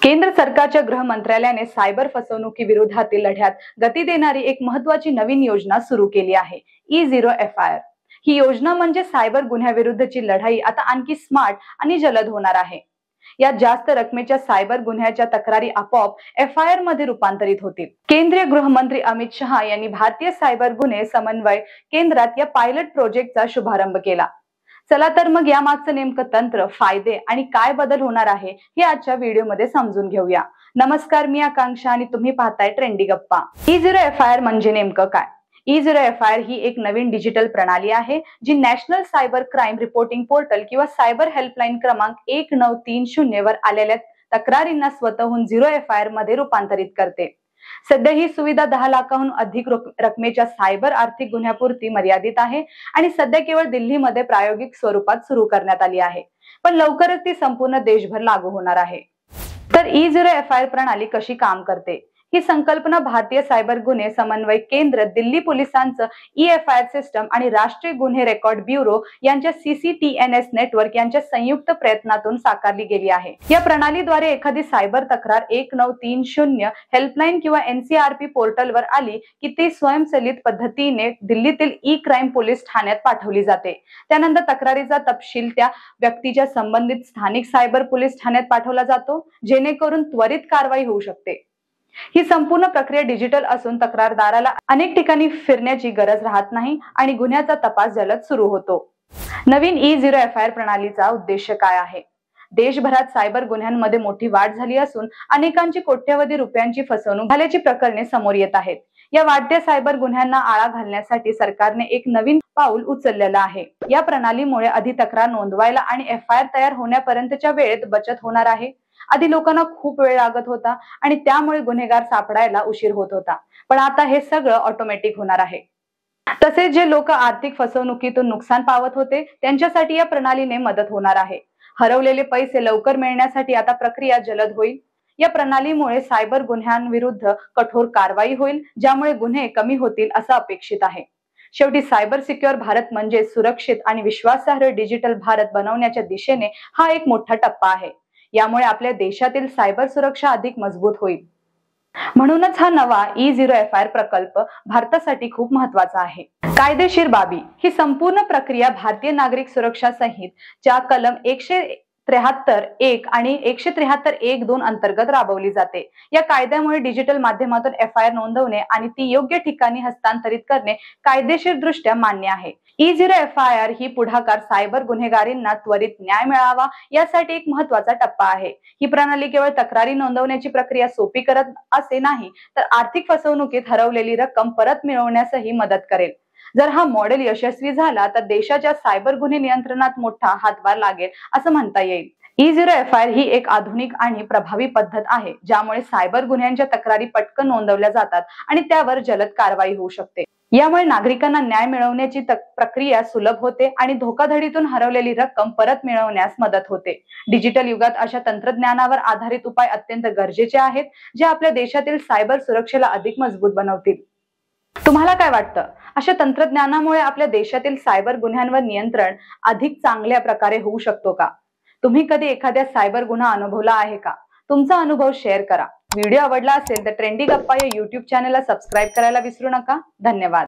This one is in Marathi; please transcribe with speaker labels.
Speaker 1: केंद्र सरकारच्या गृह मंत्रालयाने सायबर फसवणुकीविरोधातील लढ्यात गती देणारी एक महत्त्वाची नवीन योजना सुरू केली आहे, E0FIR। ही योजना म्हणजे सायबर गुन्ह्याविरुद्धची लढाई आता आणखी स्मार्ट आणि जलद होणार आहे। यात जास्त रकमेच्या सायबर गुन्ह्याच्या तक्रारी आपोआप FIR मध्ये रूपांतरित होतील। केंद्रीय गृहमंत्री अमित शहा यांनी भारतीय सायबर गुन्हे समन्वय केंद्रात या पायलट प्रोजेक्टचा शुभारंभ केला। चला तर मग यामागचं नेमकं तंत्र, फायदे आणि काय बदल होणार आहे हे आजच्या व्हिडिओमध्ये समजून घेऊया। नमस्कार, मी आकांक्षा आणि तुम्ही पाहताय ट्रेंडी गप्पा। E0FIR म्हणजे नेमकं काय? E0FIR ही एक नवीन डिजिटल प्रणाली आहे जी national cyber crime reporting portal किंवा सायबर हेल्पलाईन क्रमांक 1930 वर आलेल्या तक्रारींना स्वतःहून 0FIR मध्ये रूपांतरित करते। सध्या ही सुविधा 10 लाखांहून अधिक रकमेच्या सायबर आर्थिक गुन्ह्यापुरती मर्यादित आहे आणि सध्या केवळ दिल्लीमध्ये प्रायोगिक स्वरूपात सुरू करण्यात आली आहे, पण लवकरच ती संपूर्ण देशभर लागू होणार आहे। तर E0FIR प्रणाली कशी काम करते? ही संकल्पना भारतीय सायबर गुन्हे समन्वय केंद्र, दिल्ली पोलिसांचं EFIR सिस्टम आणि राष्ट्रीय गुन्हे रेकॉर्ड ब्युरो यांच्या CCTNS नेटवर्क यांच्या संयुक्त प्रयत्नातून साकारली गेली आहे। या प्रणालीद्वारे एखादी सायबर तक्रार 1930 हेल्पलाईन किंवा NCRP पोर्टलवर आली की ती स्वयंचलित पद्धतीने दिल्लीतील क्राईम पोलीस ठाण्यात पाठवली जाते। त्यानंतर तक्रारीचा तपशील त्या व्यक्तीच्या संबंधित स्थानिक सायबर पोलीस ठाण्यात पाठवला जातो, जेणेकरून त्वरित कारवाई होऊ शकते। ही संपूर्ण प्रक्रिया डिजिटल असून तक्रारदाराला अनेक ठिकाणी फिरण्याची गरज राहत नाही आणि गुन्ह्याचा तपास जलद सुरू होतो। नवीन E0FIR प्रणालीचा उद्देश काय आहे? देशभरात सायबर गुन्ह्यांमध्ये मोठी वाढ झाली असून अनेकांची कोट्यवधी रुपयांची फसवणूक झाल्याची प्रकरणे समोर येत आहेत। या वाढत्या सायबर गुन्ह्यांना आळा घालण्यासाठी सरकारने एक नवीन पाऊल उचललेलं आहे। या प्रणालीमुळे आधी तक्रार नोंदवायला आणि FIR तयार होण्यापर्यंतच्या वेळेत बचत होणार आहे। आधी लोकांना खूप वेळ लागत होता आणि त्यामुळे गुन्हेगार सापडायला उशीर होत होता, पण आता हे सगळं ऑटोमॅटिक होणार आहे। तसेच जे लोक आर्थिक फसवणुकीतून नुकसान पावत होते त्यांच्यासाठी या प्रणालीने मदत होणार आहे। हरवलेले पैसे लवकर मिळण्यासाठी आता प्रक्रिया जलद होईल। या प्रणालीमुळे सायबर गुन्ह्यांविरुद्ध कठोर कारवाई होईल, ज्यामुळे गुन्हे कमी होतील असं अपेक्षित आहे। शेवटी सायबर सिक्युअर भारत म्हणजे सुरक्षित आणि विश्वासार्ह डिजिटल भारत बनवण्याच्या दिशेने हा एक मोठा टप्पा आहे। यामुळे आपल्या देशातील सायबर सुरक्षा अधिक मजबूत होईल। म्हणूनच हा नवा E0FIR प्रकल्प भारतासाठी खूप महत्त्वाचा आहे। कायदेशीर बाबी ही संपूर्ण प्रक्रिया भारतीय नागरिक सुरक्षा संहितेच्या कलम 173(1) आणि 173(1)(2) अंतर्गत राबवली जाते। या कायद्यामुळे डिजिटल माध्यमातून FIR नोंदवणे आणि ती योग्य ठिकाणी हस्तांतरित करणे कायदेशीरदृष्ट्या मान्य आहे। E0FIR ही पुढाकार सायबर गुन्हेगारींना त्वरित न्याय मिळावा यासाठी एक महत्त्वाचा टप्पा आहे। ही प्रणाली केवळ तक्रारी नोंदवण्याची प्रक्रिया सोपी करत असे नाही, तर आर्थिक फसवणुकीत हरवलेली रक्कम परत मिळवण्यासही मदत करेल। जर हा मॉडेल यशस्वी झाला तर देशाच्या सायबर गुन्हे नियंत्रणात मोठा हातभार लागेल असं म्हणता येईल। E0FIR ही एक आधुनिक आणि प्रभावी पद्धत आहे, ज्यामुळे सायबर गुन्ह्यांच्या तक्रारी पटकन नोंदवल्या जातात आणि त्यावर जलद कारवाई होऊ शकते। यामुळे नागरिकांना न्याय मिळवण्याची प्रक्रिया सुलभ होते आणि धोकाधडीतून हरवलेली रक्कम परत मिळवण्यास मदत होते। डिजिटल युगात अशा तंत्रज्ञानावर आधारित उपाय अत्यंत गरजेचे आहेत, जे आपल्या देशातील सायबर सुरक्षेला अधिक मजबूत बनवतील। तुम्हाला काय वाटतं? अशा तंत्रज्ञानामुळे आपल्या देशातील सायबर गुन्ह्यांवर नियंत्रण अधिक चांगल्या प्रकारे होऊ शकतो का? तुम्ही कधी एखाद्या सायबर गुन्हा अनुभवला आहे का? तुमचा अनुभव शेअर करा। व्हिडिओ आवडला असेल तर ट्रेंडी गप्पा या YouTube चॅनलला सबस्क्राईब करायला विसरू नका। धन्यवाद।